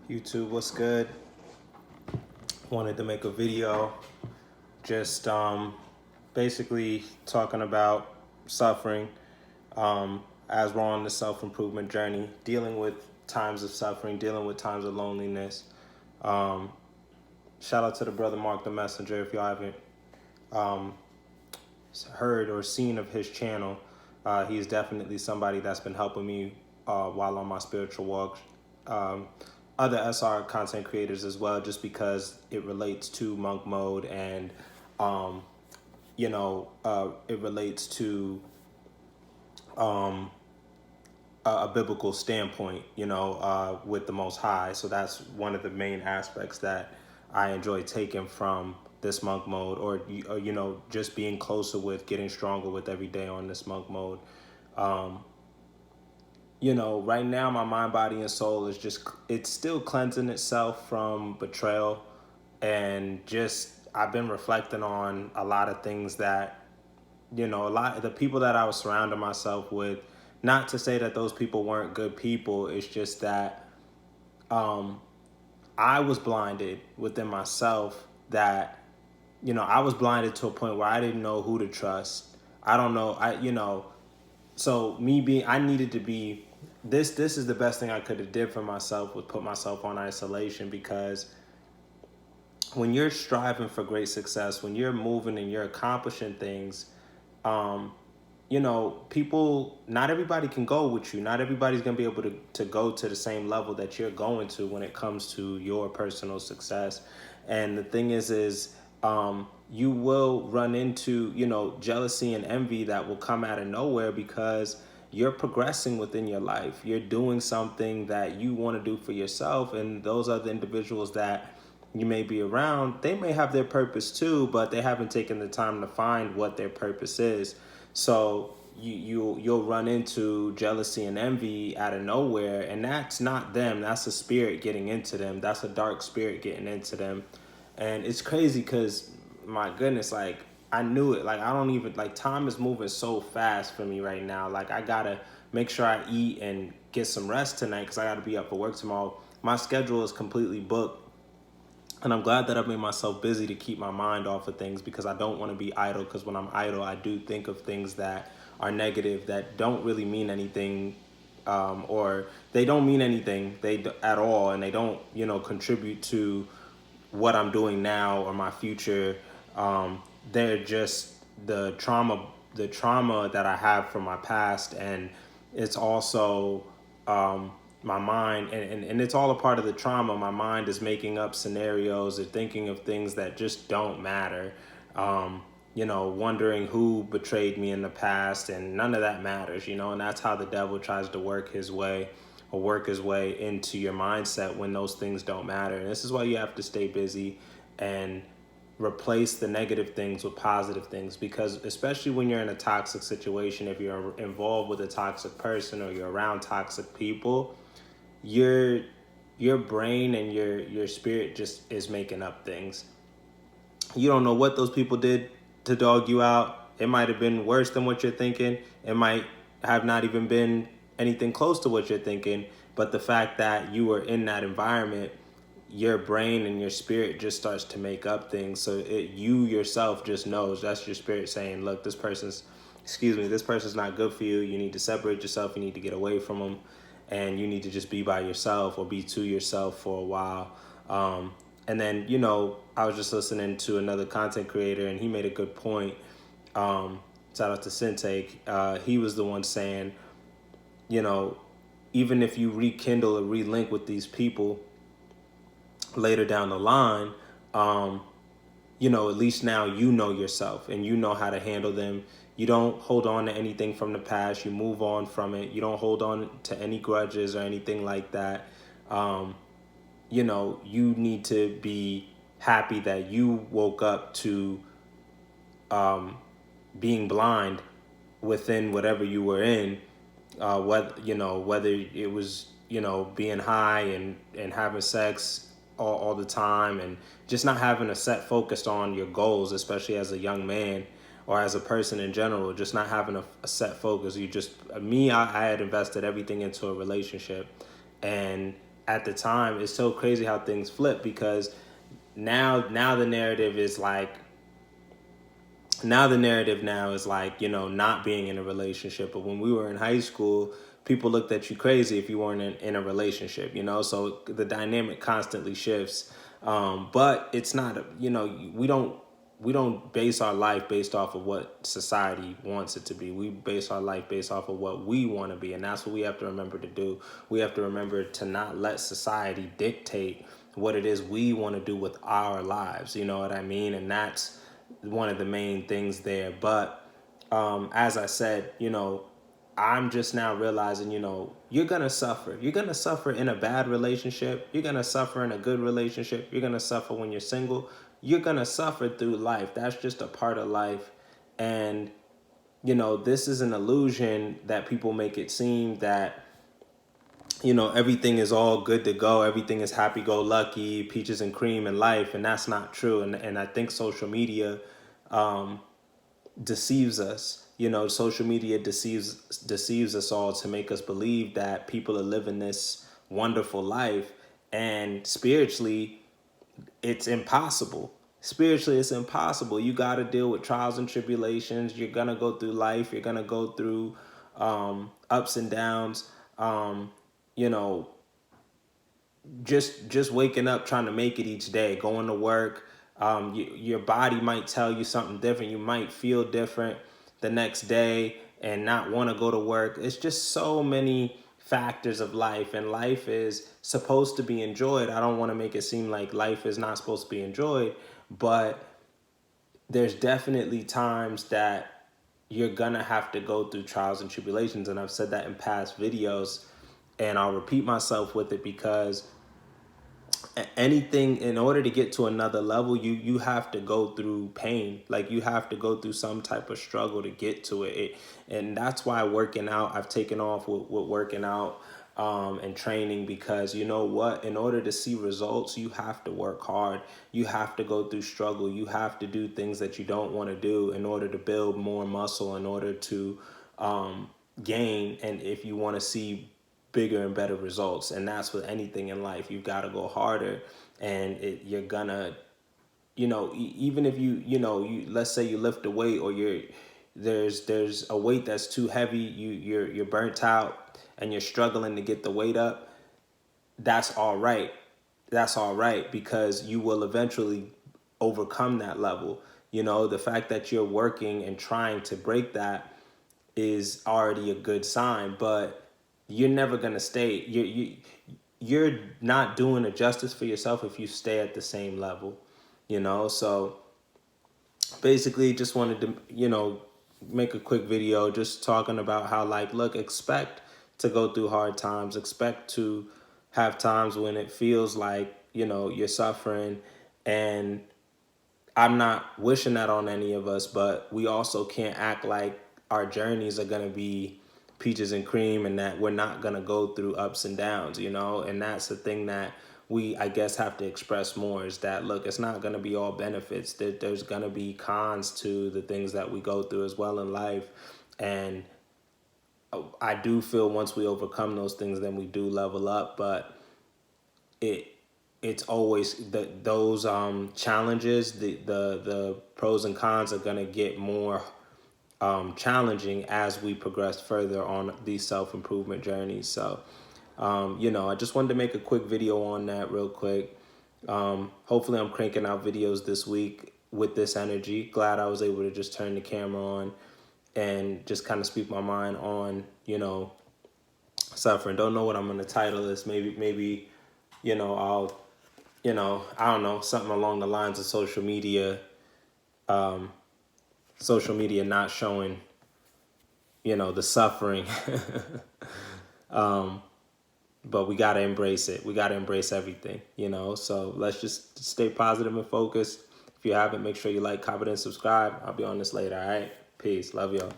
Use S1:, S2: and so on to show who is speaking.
S1: YouTube, what's good? Wanted to make a video just basically talking about suffering as we're on the self-improvement journey, dealing with times of suffering, dealing with times of loneliness. Um, Shout out to the brother Mark the Messenger. If y'all haven't um, heard or seen of his channel, he's definitely somebody that's been helping me while on my spiritual walk. Um, Other SR content creators as well, just because it relates to monk mode and, um, it relates to um, a biblical standpoint, with the Most High. So that's one of the main aspects that I enjoy taking from this monk mode, or just being closer with, getting stronger with every day on this monk mode. Um, right now my mind, body, and soul is it's still cleansing itself from betrayal. And just, I've been reflecting on a lot of things that, a lot of the people that I was surrounding myself with, not to say that those people weren't good people. It's just that um, I was blinded within myself that, I was blinded to a point where I didn't know who to trust. I don't know. So me being, I needed to be, this is the best thing I could have did for myself, was put myself on isolation. Because when you're striving for great success, when you're moving and you're accomplishing things, um, people, not everybody can go with you. Not everybody's going to be able to go to the same level that you're going to when it comes to your personal success. And the thing is, you will run into, jealousy and envy that will come out of nowhere, because you're progressing within your life. You're doing something that you want to do for yourself. And those other individuals that you may be around, they may have their purpose too, but they haven't taken the time to find what their purpose is. So you'll run into jealousy and envy out of nowhere, and that's not them. That's a spirit getting into them. That's a dark spirit getting into them. And it's crazy because, my goodness, like, I knew it. Like, I don't even, like, time is moving so fast for me right now. Like, I gotta make sure I eat and get some rest tonight because I gotta be up for work tomorrow. My schedule is completely booked. And I'm glad that I've made myself busy to keep my mind off of things, because I don't want to be idle. Because when I'm idle, I do think of things that are negative, that don't really mean anything, or they don't mean anything at all, and they don't, contribute to what I'm doing now or my future. They're just the trauma that I have from my past. And it's also my mind, and it's all a part of the trauma. My mind is making up scenarios or thinking of things that just don't matter. Wondering who betrayed me in the past, and none of that matters, and that's how the devil tries to work his way into your mindset when those things don't matter. And this is why you have to stay busy and replace the negative things with positive things. Because especially when you're in a toxic situation, if you're involved with a toxic person or you're around toxic people, your brain and your spirit just is making up things. You don't know what those people did to dog you out. It might have been worse than what you're thinking. It might have not even been anything close to what you're thinking. But the fact that you were in that environment, your brain and your spirit just starts to make up things. So you yourself just knows. That's your spirit saying, look, this person's not good for you. You need to separate yourself. You need to get away from them. And you need to just be by yourself or be to yourself for a while. And then, I was just listening to another content creator, and he made a good point. Shout out to Sinte. He was the one saying, even if you rekindle or relink with these people later down the line, at least now you know yourself and you know how to handle them. You don't hold on to anything from the past. You move on from it. You don't hold on to any grudges or anything like that. You need to be happy that you woke up to being blind within whatever you were in. Whether it was, being high and having sex all the time, and just not having a set focus on your goals, especially as a young man or as a person in general, just not having a set focus. I had invested everything into a relationship, and at the time, it's so crazy how things flip, because now the narrative is like, not being in a relationship. But when we were in high school, people looked at you crazy if you weren't in a relationship, so the dynamic constantly shifts. But it's not, we don't base our life based off of what society wants it to be. We base our life based off of what we want to be. And that's what we have to remember to do. We have to remember to not let society dictate what it is we want to do with our lives. You know what I mean? And that's one of the main things there. But as I said, I'm just now realizing, you're going to suffer. You're going to suffer in a bad relationship. You're going to suffer in a good relationship. You're going to suffer when you're single. You're going to suffer through life. That's just a part of life. And, this is an illusion that people make it seem that, everything is all good to go. Everything is happy-go-lucky, peaches and cream in life. And that's not true. And I think social media deceives us. Social media deceives us all to make us believe that people are living this wonderful life, and spiritually it's impossible. Spiritually it's impossible. You got to deal with trials and tribulations. You're gonna go through life. You're gonna go through ups and downs. You know, just waking up, trying to make it each day, going to work. Your body might tell you something different. You might feel different the next day and not want to go to work. It's just so many factors of life, and life is supposed to be enjoyed. I don't want to make it seem like life is not supposed to be enjoyed, but there's definitely times that you're gonna have to go through trials and tribulations. And I've said that in past videos, and I'll repeat myself with it, because anything, in order to get to another level, you have to go through pain. Like, you have to go through some type of struggle to get to it. And that's why working out, I've taken off with working out and training, because you know what, in order to see results, you have to work hard. You have to go through struggle. You have to do things that you don't want to do in order to build more muscle, in order to gain, and if you want to see bigger and better results. And that's with anything in life. You've got to go harder, and you're gonna, even if you let's say you lift a weight, or there's a weight that's too heavy, you're burnt out and you're struggling to get the weight up. That's all right. That's all right, because you will eventually overcome that level. The fact that you're working and trying to break that is already a good sign. But you're never gonna stay. You're not doing a justice for yourself if you stay at the same level. So basically, just wanted to make a quick video just talking about how, like, look, expect to go through hard times. Expect to have times when it feels like you're suffering, and I'm not wishing that on any of us, but we also can't act like our journeys are going to be peaches and cream, and that we're not going to go through ups and downs, and that's the thing that we, I guess, have to express more, is that, look, it's not going to be all benefits. There's going to be cons to the things that we go through as well in life. And I do feel once we overcome those things, then we do level up. But it's always those challenges, the pros and cons are going to get more challenging as we progress further on these self-improvement journeys. So I just wanted to make a quick video on that real quick. Hopefully I'm cranking out videos this week with this energy. Glad I was able to just turn the camera on and just kind of speak my mind on suffering. Don't know what I'm going to title this. Maybe I'll I don't know, something along the lines of social media not showing the suffering. But we got to embrace it. We got to embrace everything, so let's just stay positive and focused. If you haven't, make sure you like, comment, and subscribe. I'll be on this later. All right, peace, love y'all.